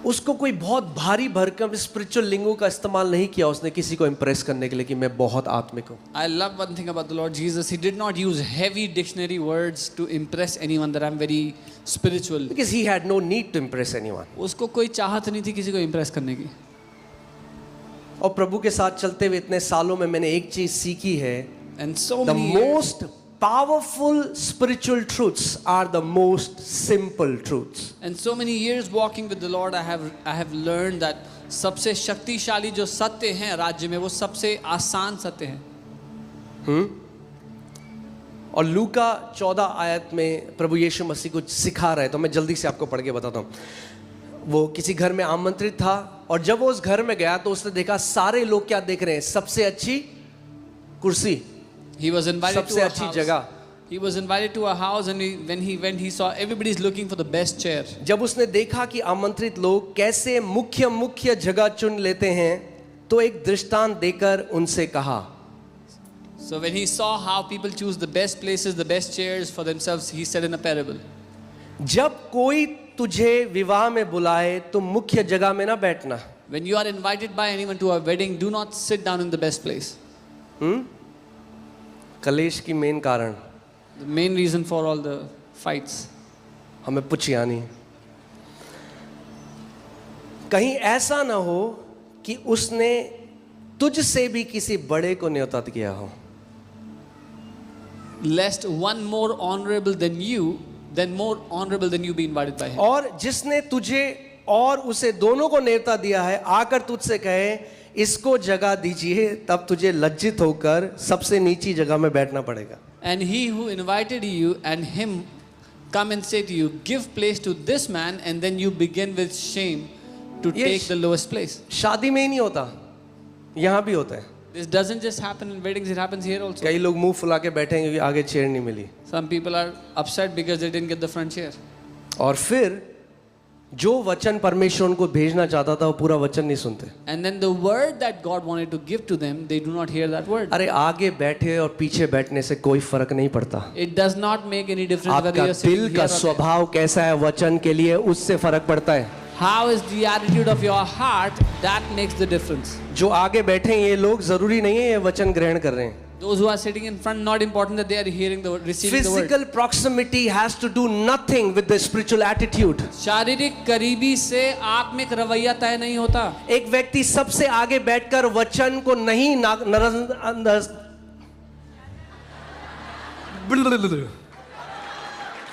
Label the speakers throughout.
Speaker 1: उसको कोई बहुत भारी भरकम स्पिरिचुअल लिंगों का इस्तेमाल नहीं किया उसने किसी को इम्प्रेस करने के लिए कि मैं बहुत आत्मिक हूँ.
Speaker 2: I love one thing about the Lord Jesus. He did not use heavy dictionary words to impress anyone that I'm very spiritual.
Speaker 1: Because he had no need to impress anyone.
Speaker 2: उसको कोई चाहत नहीं थी किसी को impress करने की.
Speaker 1: और प्रभु के साथ चलते हुए इतने सालों में मैंने एक चीज सीखी है.
Speaker 2: And so
Speaker 1: The
Speaker 2: many
Speaker 1: most powerful spiritual truths are the most simple truths.
Speaker 2: And so many years walking with the Lord, I have learned that सबसे शक्तिशाली जो सत्य हैं राज्य में वो सबसे आसान सत्य हैं.
Speaker 1: और लूका 14 आयत में प्रभु यीशु मसीह कुछ सिखा रहे, तो मैं जल्दी से आपको पढ़ के बताता हूँ. वो किसी घर में आमंत्रित था और जब वो उस घर में गया तो उसने देखा सारे लोग क्या देख रहे हैं, सबसे अच्छी कुर्सी,
Speaker 2: He was invited
Speaker 1: सबसे
Speaker 2: to a
Speaker 1: अच्छी
Speaker 2: house.
Speaker 1: जगह.
Speaker 2: He was invited to a house and when he went, he saw everybody is looking for the best chair.
Speaker 1: जब उसने देखा कि आमंत्रित लोग कैसे मुख्य जगह चुन लेते हैं तो एक दृष्टांत देकर उनसे कहा.
Speaker 2: So when he saw how people choose the best places, the best chairs for themselves, he said in a parable.
Speaker 1: जब कोई तुझे विवाह में बुलाए तो मुख्य जगह में ना बैठना.
Speaker 2: When you are invited by anyone to a wedding, do not sit down in the best place.
Speaker 1: कलेश की मेन कारण
Speaker 2: The main reason for all the fights.
Speaker 1: हमें पुछियानी. कहीं ऐसा ना हो कि उसने तुझसे भी किसी बड़े को न्योता किया हो.
Speaker 2: Lest one more honorable than you be invited by him.
Speaker 1: और जिसने तुझे और उसे दोनों को न्योता दिया है आकर तुझसे कहे इसको जगह दीजिए, तब तुझे लज्जित होकर सबसे नीची जगह में बैठना पड़ेगा.
Speaker 2: And he who invited you and him come and say to you, give place to this man, and then you begin with shame to take the lowest place.
Speaker 1: शादी में ही नहीं होता, यहाँ भी होता है.
Speaker 2: This doesn't just happen in weddings, it happens here also.
Speaker 1: कई लोग मुंह फुला के बैठे हैं क्योंकि आगे चेयर नहीं मिली.
Speaker 2: Some people are upset because they didn't get the front chair.
Speaker 1: और फिर जो वचन परमेश्वर उनको भेजना चाहता था वो पूरा वचन नहीं सुनते.
Speaker 2: And then the word that God wanted to give to them, they do not hear that word.
Speaker 1: अरे आगे बैठे और पीछे बैठने से कोई फर्क नहीं पड़ता.
Speaker 2: It does not make any difference whether
Speaker 1: आपका
Speaker 2: you are sitting
Speaker 1: दिल
Speaker 2: here
Speaker 1: का
Speaker 2: or there.
Speaker 1: स्वभाव कैसा है वचन के लिए, उससे फर्क पड़ता है.
Speaker 2: How is the attitude of your heart, that makes the difference.
Speaker 1: जो आगे बैठे हैं ये लोग जरूरी नहीं है ये वचन ग्रहण कर रहे हैं.
Speaker 2: Those who are sitting in front, not important that they are hearing the word, receiving the word.
Speaker 1: Physical proximity has to do nothing with the spiritual attitude.
Speaker 2: शारीरिक करीबी से आत्मिक रवैया तय नहीं होता.
Speaker 1: एक व्यक्ति सबसे आगे बैठकर वचन को नहीं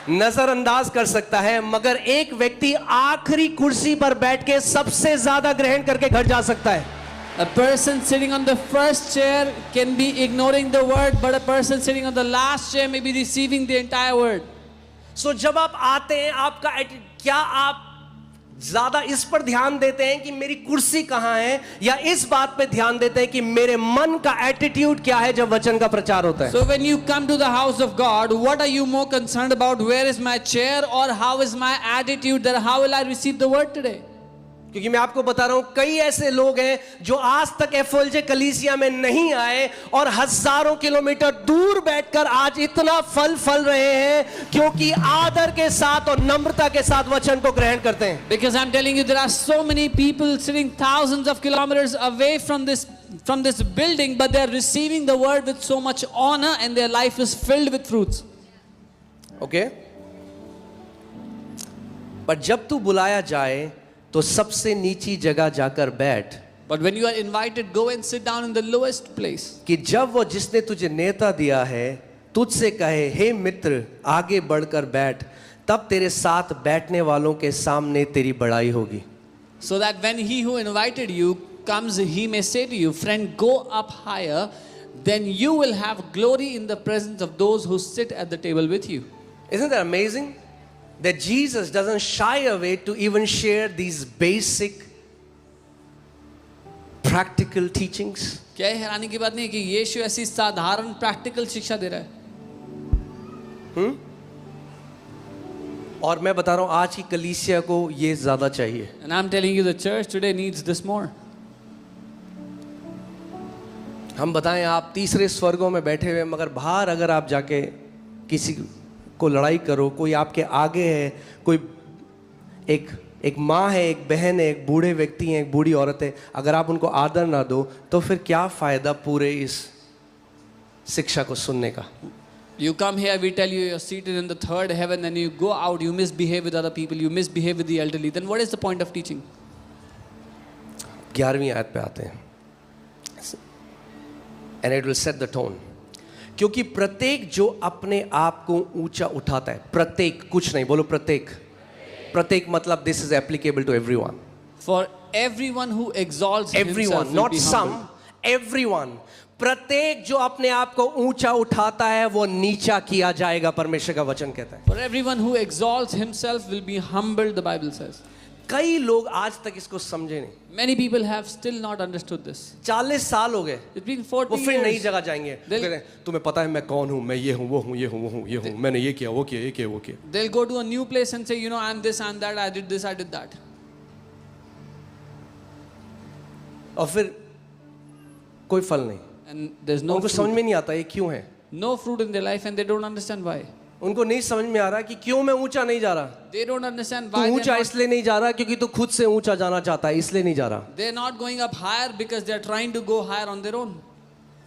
Speaker 1: नजरअंदाज कर सकता है, मगर एक व्यक्ति आखिरी कुर्सी पर बैठ के सबसे ज्यादा ग्रहण करके घर जा सकता है.
Speaker 2: A person sitting on the first chair can be ignoring the word, but a person sitting on the last chair may be receiving the entire word.
Speaker 1: So जब आप आते हैं आपका क्या आप ज्यादा इस पर ध्यान देते हैं कि मेरी कुर्सी कहाँ है, या इस बात पे ध्यान देते हैं कि मेरे मन का एटीट्यूड क्या है जब वचन का प्रचार होता है.
Speaker 2: So when you come to the house of God, what are you more concerned about? Where is my chair, or how is my attitude, that how will I receive the word today?
Speaker 1: क्योंकि मैं आपको बता रहा हूं कई ऐसे लोग हैं जो आज तक एफएलजे कलीसिया में नहीं आए और हजारों किलोमीटर दूर बैठकर आज इतना फल रहे हैं क्योंकि आदर के साथ और नम्रता के साथ वचन को ग्रहण करते हैं.
Speaker 2: Because I'm telling you, there are so many people sitting thousands of kilometers away from this building, but they are receiving the word with so much honor and their life is filled with fruits.
Speaker 1: Okay? पर जब तू बुलाया जाए तो सबसे नीची जगह जाकर बैठ.
Speaker 2: But when you are invited, go and sit down in the lowest place.
Speaker 1: कि जब वो जिसने तुझे नेता दिया है तुझसे कहे हे मित्र आगे बढ़कर बैठ, तब तेरे साथ बैठने वालों के सामने तेरी बड़ाई होगी.
Speaker 2: So that when he who invited you comes, he may say to you, friend, go up higher, then you will have glory in the presence of those who sit at the table with you.
Speaker 1: Isn't that amazing? That Jesus doesn't shy away to even share these basic practical teachings.
Speaker 2: क्या हैरानी की बात नहीं है कि यीशु ऐसी साधारण practical शिक्षा दे रहा है.
Speaker 1: और मैं बता रहा हूं आज की कलीसिया को ये ज्यादा चाहिए.
Speaker 2: And I'm telling you, the church today needs this more.
Speaker 1: हम बताएं आप तीसरे स्वर्गों में बैठे हुए, मगर बाहर अगर आप जाके किसी को लड़ाई करो, कोई आपके आगे है, कोई एक एक माँ है, एक बहन है, एक बूढ़े व्यक्ति हैं, एक बूढ़ी औरत है, अगर आप उनको आदर ना दो तो फिर क्या फायदा पूरे इस शिक्षा को सुनने का?
Speaker 2: You come here, we tell you you're seated in the third heaven, and you go out, you misbehave with other people, you misbehave with the elderly. Then what is the point of teaching?
Speaker 1: 11वीं आयत पे आते हैं, and it will set the tone. क्योंकि प्रत्येक जो अपने आप को ऊंचा उठाता है, प्रत्येक, कुछ नहीं, बोलो प्रत्येक, प्रत्येक मतलब this is applicable to everyone.
Speaker 2: For everyone who exalts himself
Speaker 1: Everyone,
Speaker 2: will
Speaker 1: not
Speaker 2: be
Speaker 1: some,
Speaker 2: humbled.
Speaker 1: everyone. प्रत्येक जो अपने आप को ऊंचा उठाता है वो नीचा किया जाएगा, परमेश्वर का वचन कहता है.
Speaker 2: For everyone who exalts himself will be humbled, the Bible says.
Speaker 1: कई लोग आज तक इसको समझे नहीं.
Speaker 2: Many people have still not understood this.
Speaker 1: 40 साल हो गए,
Speaker 2: It's been
Speaker 1: वो
Speaker 2: 40
Speaker 1: फिर नई
Speaker 2: years.
Speaker 1: जगह जाएंगे. वो कहते हैं, तुम्हें पता है मैं कौन हूँ, मैं ये हूँ, वो हूँ, ये हूँ, वो हूँ, ये हूँ, मैंने ये किया, वो किया, ये किया, वो किया.
Speaker 2: They'll go to a new place and say, you know, I'm this, I'm that, I did this, I did that.
Speaker 1: और फिर कोई फल नहीं.
Speaker 2: And there's no
Speaker 1: उनको समझ
Speaker 2: fruit.
Speaker 1: में नहीं आता ये क्यों है.
Speaker 2: No fruit in their life, and they don't understand why.
Speaker 1: उनको नहीं समझ में आ रहा कि क्यों मैं ऊंचा नहीं जा रहा.
Speaker 2: They don't understand
Speaker 1: तू
Speaker 2: why
Speaker 1: ऊंचा
Speaker 2: they're not,
Speaker 1: इसलिए नहीं जा रहा क्योंकि तू खुद से ऊंचा जाना चाहता है, इसलिए नहीं जा रहा.
Speaker 2: they're not going up higher because they're trying to go higher on their own.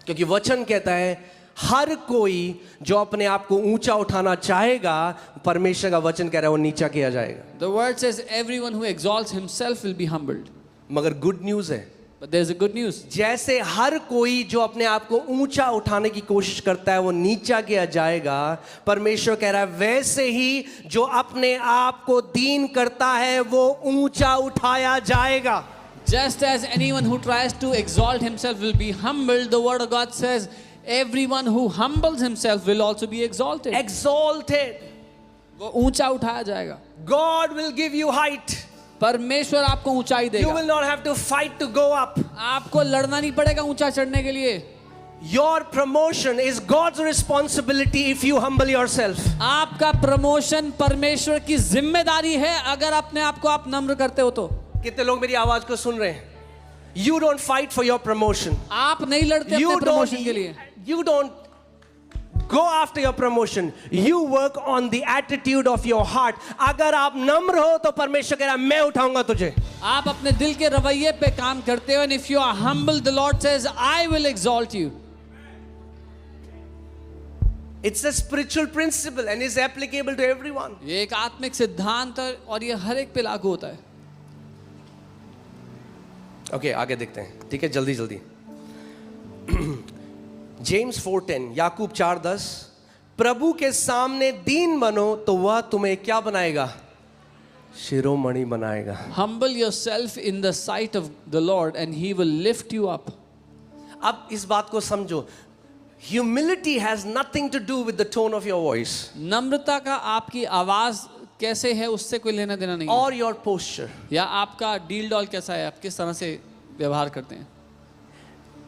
Speaker 1: क्योंकि वचन कहता है हर कोई जो अपने आप को ऊंचा उठाना चाहेगा, परमेश्वर का वचन कह रहा है वो नीचा किया जाएगा.
Speaker 2: The word says everyone who exalts himself will be humbled.
Speaker 1: मगर गुड न्यूज है,
Speaker 2: But there's a good news.
Speaker 1: जैसे हर कोई जो अपने आप को ऊंचा उठाने की कोशिश करता है वो नीचा किया जाएगा, परमेश्वर कह रहा है वैसे ही जो अपने आप को दीन करता है वो ऊंचा उठाया जाएगा.
Speaker 2: Just as anyone who tries to exalt himself will be humbled, the word of God says everyone who humbles himself will also be exalted.
Speaker 1: Exalted.
Speaker 2: वो ऊंचा उठाया जाएगा.
Speaker 1: God will give you height.
Speaker 2: परमेश्वर आपको ऊंचाई
Speaker 1: You
Speaker 2: देगा.
Speaker 1: will not have to fight to go up.
Speaker 2: आपको लड़ना नहीं पड़ेगा ऊंचा चढ़ने के लिए.
Speaker 1: Your promotion is God's responsibility if you humble yourself.
Speaker 2: आपका प्रमोशन परमेश्वर की जिम्मेदारी है अगर अपने आप को आप नम्र करते हो तो.
Speaker 1: कितने लोग मेरी आवाज को सुन रहे हैं? You don't fight for your promotion.
Speaker 2: आप नहीं लड़ते अपने प्रमोशन के लिए.
Speaker 1: You don't go after your promotion. You work on the attitude of your heart. अगर आप नम्र हो तो परमेश्वर कह रहा है मैं उठाऊंगा तुझे.
Speaker 2: आप अपने दिल के रवैये पे काम करते हो. And if you are humble, the Lord says, I will exalt you.
Speaker 1: It's a spiritual principle and is applicable to everyone.
Speaker 2: ये एक आत्मिक सिद्धांत है और ये हर एक पे लागू होता है.
Speaker 1: ओके, आगे देखते हैं. ठीक है, जल्दी जल्दी. जेम्स 4:10, याकूब 4:10, प्रभु के सामने दीन बनो तो वह तुम्हें क्या बनाएगा? शिरोमणि बनाएगा.
Speaker 2: Humble yourself in the sight of the Lord and He will lift you up.
Speaker 1: अब इस बात को समझो. Humility has nothing to do with the tone of your voice
Speaker 2: नम्रता का आपकी आवाज कैसे है उससे कोई लेना देना नहीं है.
Speaker 1: or your posture.
Speaker 2: या आपका डील डॉल कैसा है, आप किस तरह से व्यवहार करते हैं.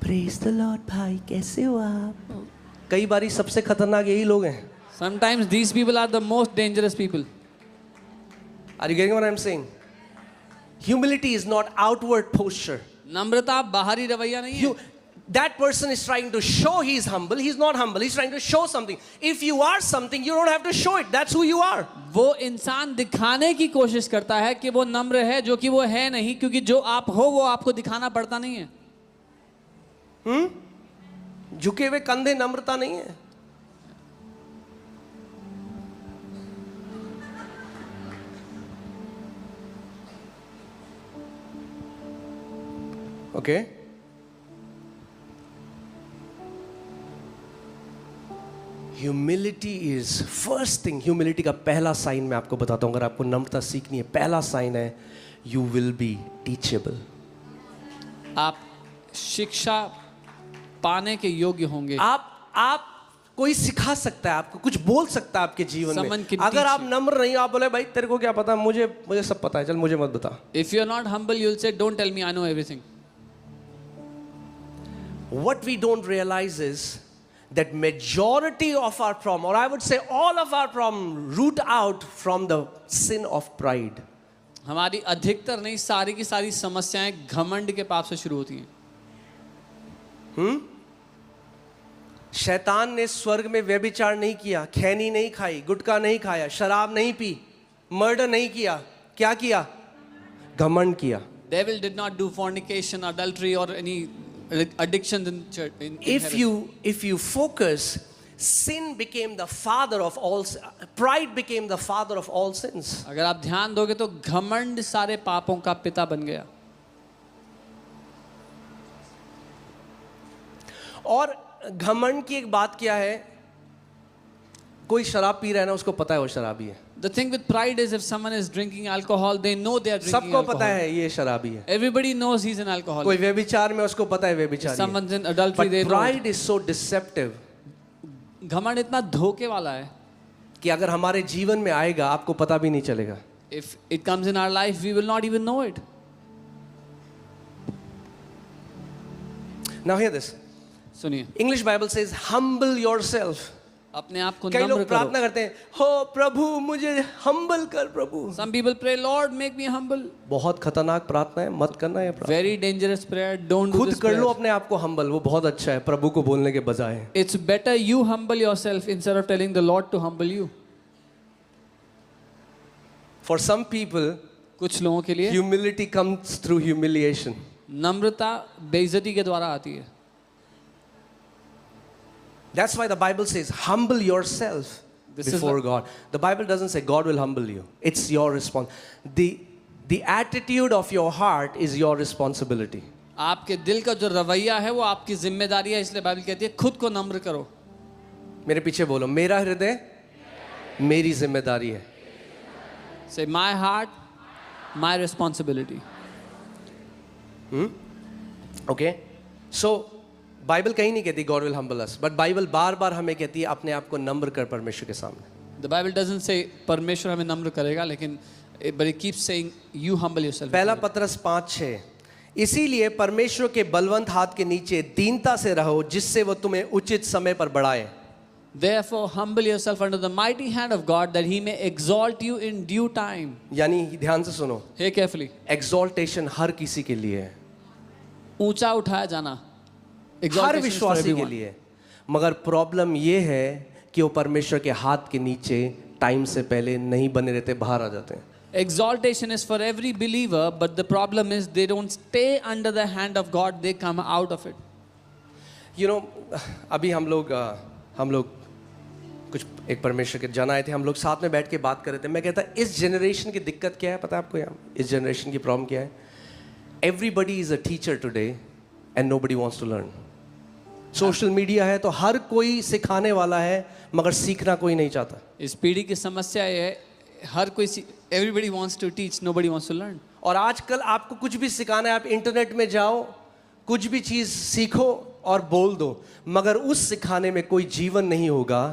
Speaker 1: Praise the Lord भाई, कैसे हो आप? कई बारी सबसे खतरनाक यही लोग हैं.
Speaker 2: Sometimes these people are the most dangerous people.
Speaker 1: Are you getting what I'm saying? Humility is not outward posture.
Speaker 2: नम्रता बाहरी रवैया नहीं है.
Speaker 1: That person is trying to show he's humble. He's not humble. He's trying to show something. If you are something, you don't have to show it. That's who you are.
Speaker 2: वो इंसान दिखाने की कोशिश करता है कि वो नम्र है, जो कि वो है नहीं, क्योंकि जो आप हो वो आपको दिखाना पड़ता नहीं है.
Speaker 1: झुके हुए कंधे नम्रता नहीं है. Okay, humility is first thing. Humility का पहला साइन मैं आपको बताता हूं. अगर आपको नम्रता सीखनी है, पहला साइन है यू विल बी टीचेबल.
Speaker 2: आप शिक्षा पाने के योग्य होंगे.
Speaker 1: आप कोई सिखा सकता है, आपको कुछ बोल सकता है आपके जीवन
Speaker 2: Someone
Speaker 1: में.
Speaker 2: can
Speaker 1: अगर
Speaker 2: teach
Speaker 1: आप नम्र नहीं, आप बोले भाई तेरे को क्या पता, मुझे सब पता है, चल मुझे मत बता.
Speaker 2: If you are not humble, you will say, "Don't tell me, I know everything."
Speaker 1: What we don't realize is that majority of our problem, or I would say all of our problem, root out from the sin of pride.
Speaker 2: हमारी अधिकतर नहीं, सारी की सारी समस्याएं घमंड के पाप से शुरू होती हैं.
Speaker 1: शैतान ने स्वर्ग में व्यभिचार नहीं किया, खैनी नहीं खाई, गुटखा नहीं खाया, शराब नहीं पी, मर्डर नहीं किया. क्या किया? घमंड किया.
Speaker 2: Devil did not do fornication, adultery, or any addictions in church.
Speaker 1: If you focus, sin became the father of all. Pride became the father of all sins.
Speaker 2: अगर आप ध्यान दोगे तो घमंड सारे पापों का पिता बन गया.
Speaker 1: और घमंड की एक बात क्या है, कोई शराब पी रहा है ना, उसको पता है वो शराबी है.
Speaker 2: The thing with pride is if someone is drinking alcohol, they know they are drinking
Speaker 1: सबको
Speaker 2: alcohol.
Speaker 1: पता है ये शराबी है.
Speaker 2: Everybody knows he's an alcoholic.
Speaker 1: कोई व्यभिचार में, उसको पता है व्यभिचारी है.
Speaker 2: Someone's in adultery, they
Speaker 1: But
Speaker 2: know.
Speaker 1: pride is so deceptive
Speaker 2: घमंड इतना धोखे वाला है.
Speaker 1: कि अगर हमारे जीवन में आएगा आपको पता भी नहीं चलेगा.
Speaker 2: If it comes in our life, we will not even know it.
Speaker 1: Now hear this.
Speaker 2: सुनिए,
Speaker 1: English Bible says humble yourself.
Speaker 2: अपने आप को
Speaker 1: कई
Speaker 2: नम्र
Speaker 1: लोग प्रार्थना
Speaker 2: करो.
Speaker 1: करते हैं, हो प्रभु मुझे हम्बल कर प्रभु.
Speaker 2: Some people pray, Lord, make me humble.
Speaker 1: बहुत खतरनाक प्रार्थना है, मत करना ये प्रार्थना.
Speaker 2: Very dangerous prayer. Don't do
Speaker 1: खुद
Speaker 2: this
Speaker 1: कर लो
Speaker 2: prayer.
Speaker 1: अपने आप को हम्बल, वो बहुत अच्छा है प्रभु को बोलने के बजाय.
Speaker 2: It's better you humble yourself instead of telling the Lord to humble you.
Speaker 1: For some people,
Speaker 2: कुछ लोगों के लिए
Speaker 1: humility comes through humiliation.
Speaker 2: नम्रता बेइज्जती के द्वारा आती है.
Speaker 1: That's why the Bible says, humble yourself
Speaker 2: This is
Speaker 1: before
Speaker 2: what-
Speaker 1: God. The Bible doesn't say God will humble you. It's your response. The attitude of your heart is your responsibility.
Speaker 2: आपके दिल का जो रवैया है वो आपकी जिम्मेदारी है, इसलिए बाइबल कहती है खुद को नम्र करो.
Speaker 1: मेरे पीछे बोलो, मेरा हृदय मेरी जिम्मेदारी है.
Speaker 2: Say my heart, my responsibility.
Speaker 1: Okay? So Bible कहीं नहीं कहती God will humble us, but Bible बार बार हमें कहती है अपने आप को नम्र कर परमेश्वर के सामने.
Speaker 2: The Bible doesn't say परमेश्वर हमें नम्र करेगा, लेकिन but it keeps saying you humble yourself.
Speaker 1: पहला पत्रस 5:6, इसीलिए परमेश्वर के बलवंत हाथ के नीचे दीनता से रहो, जिससे वो तुम्हें उचित समय पर बढ़ाए.
Speaker 2: Therefore humble yourself under the mighty hand of God that he may exalt you in due time.
Speaker 1: यानी ध्यान से सुनो,
Speaker 2: Hear carefully.
Speaker 1: एक्सॉल्टेशन हर किसी के लिए है,
Speaker 2: ऊंचा उठाया जाना.
Speaker 1: हर
Speaker 2: Exaltation is for
Speaker 1: विश्वासी के
Speaker 2: everyone.
Speaker 1: लिए. मगर प्रॉब्लम ये है कि वो परमेश्वर के हाथ के नीचे टाइम से पहले नहीं बने रहते, बाहर आ जाते हैं.
Speaker 2: Exaltation is for every believer, but the problem is they don't stay under the hand of God, they come out of it.
Speaker 1: You know, अभी हम लोग कुछ एक परमेश्वर के जन आए थे, हम लोग साथ में बैठ के बात कर रहे थे. मैं कहता इस जनरेशन की दिक्कत क्या है पता है आपको? यहाँ इस जनरेशन की प्रॉब्लम क्या है? Everybody is a teacher today and nobody wants to learn. Social media है तो हर कोई सिखाने वाला है, मगर सीखना कोई नहीं चाहता.
Speaker 2: इस पीढ़ी की समस्या ये है, हर कोई everybody wants to teach, nobody wants to learn.
Speaker 1: और आजकल आपको कुछ भी सिखाना है, आप इंटरनेट में जाओ, कुछ भी चीज़ सीखो और बोल दो, मगर उस सिखाने में कोई जीवन नहीं होगा,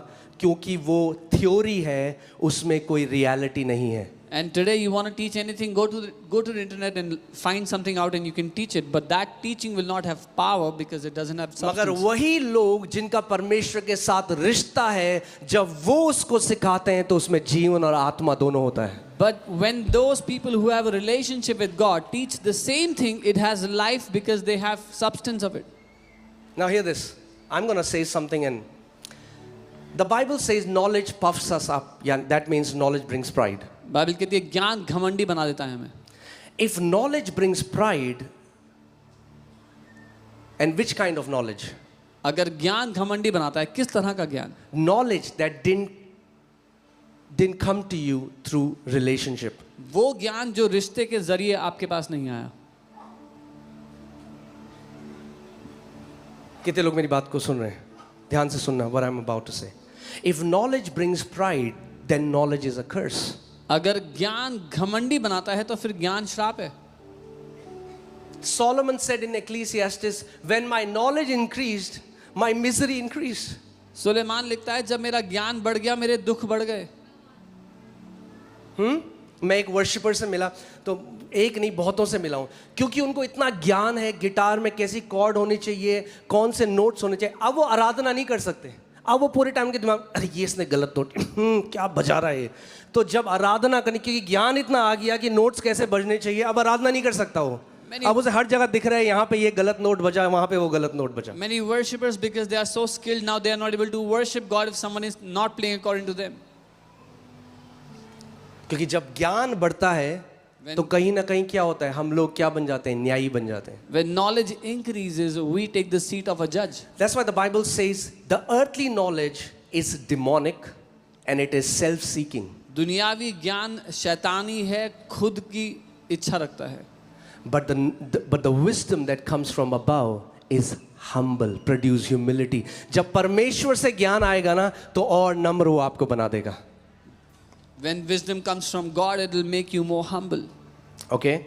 Speaker 1: क्योंकि वो थ्योरी है, उसमें कोई रियलिटी नहीं है.
Speaker 2: And today you want to teach anything, go to the internet and find something out and you can teach it, but that teaching will not have power because it doesn't have
Speaker 1: मगर
Speaker 2: substance.
Speaker 1: वही लोग जिनका परमेश्वर के साथ रिश्ता है, जब वो उसको सिखाते हैं तो उसमें जीवन और आत्मा दोनों होता है.
Speaker 2: But when those people who have a relationship with God teach the same thing, it has life because they have substance of it.
Speaker 1: Now hear this. I'm going to say something, and the Bible says knowledge puffs us up. Yeah, that means knowledge brings pride.
Speaker 2: Bible कहती है ज्ञान घमंडी बना देता है हमें.
Speaker 1: If knowledge brings pride, and which kind of knowledge?
Speaker 2: अगर ज्ञान घमंडी बनाता है, किस तरह का ज्ञान?
Speaker 1: Knowledge that didn't come to you through relationship.
Speaker 2: वो ज्ञान जो रिश्ते के जरिए आपके पास नहीं आया.
Speaker 1: कितने लोग मेरी बात को सुन रहे हैं? ध्यान से सुनना what I'm about to say. If knowledge brings pride, then knowledge is a curse.
Speaker 2: अगर ज्ञान घमंडी बनाता है तो फिर ज्ञान श्राप है.
Speaker 1: Solomon said in Ecclesiastes, when my knowledge increased, my misery increased.
Speaker 2: Suleman लिखता है जब मेरा ज्ञान बढ़ गया मेरे दुख बढ़ गए.
Speaker 1: मैं एक वर्शिपर से मिला, तो एक नहीं बहुतों से मिला हूँ, क्योंकि उनको इतना ज्ञान है गिटार में कैसी कॉर्ड होनी चाहिए, कौन से नोट्स होने चाहिए. अब वो आराधना नहीं कर सकते. अब वो पूरे टाइम के दिमाग, अरे ये इसने गलत नोट क्या बजा रहा है. तो जब आराधना करनी, क्योंकि ज्ञान इतना आ गया कि नोट्स कैसे बजने चाहिए, अब आराधना नहीं कर सकता वो. अब उसे हर जगह दिख रहा है, यहाँ पे ये गलत नोट बजा, वहाँ पे वो गलत नोट बजा.
Speaker 2: Many worshippers, because they are so skilled now, they are not able to worship God if someone is not playing according to them.
Speaker 1: क्योंकि जब ज्ञान बढ़ता है तो कहीं ना कहीं क्या होता है, हम लोग क्या बन जाते हैं, न्यायी बन जाते हैं.
Speaker 2: When knowledge increases, we take the seat of a judge.
Speaker 1: That's why the Bible says the earthly knowledge is demonic and it is self-seeking.
Speaker 2: दुनियावी ज्ञान शैतानी है, खुद की इच्छा रखता है.
Speaker 1: But the wisdom that comes from above is humble, produce humility. जब परमेश्वर से ज्ञान आएगा ना तो और नम्र वो आपको बना देगा.
Speaker 2: When wisdom comes from God, it will make you more humble.
Speaker 1: Okay?